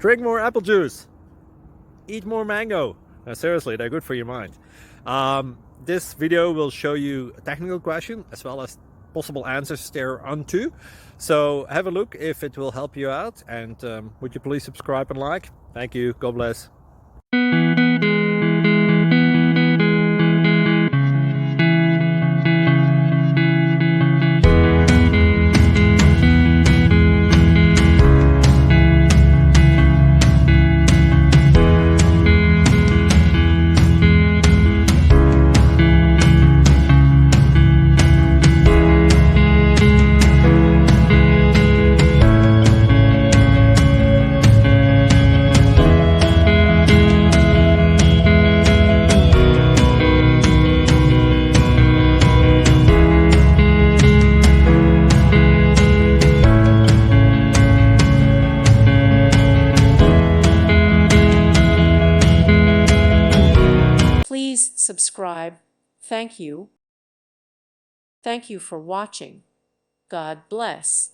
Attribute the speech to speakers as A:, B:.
A: Drink more apple juice. Eat more mango. Seriously, they're good for your mind. This video will show you a technical question as well as possible answers thereunto. So have a look if it will help you out, and would you please subscribe and like? Thank you. God bless.
B: Please subscribe. Thank you. Thank you for watching. God bless.